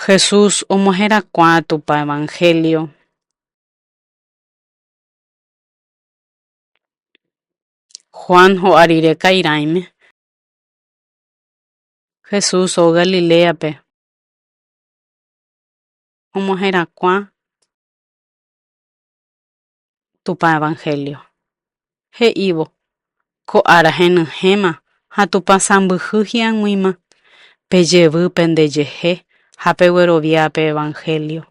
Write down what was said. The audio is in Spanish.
Jesús omoherakuã tupa evangelio. Juan ho'ári rekairaime. Jesús ó Galileape. Omoherakuã tupa evangelio. He'ívo ko ára henyhẽma ha tupa sãmbyhy hi'ag̃uíma pejevýpe ndejehe ha pegueroviápe evangelio.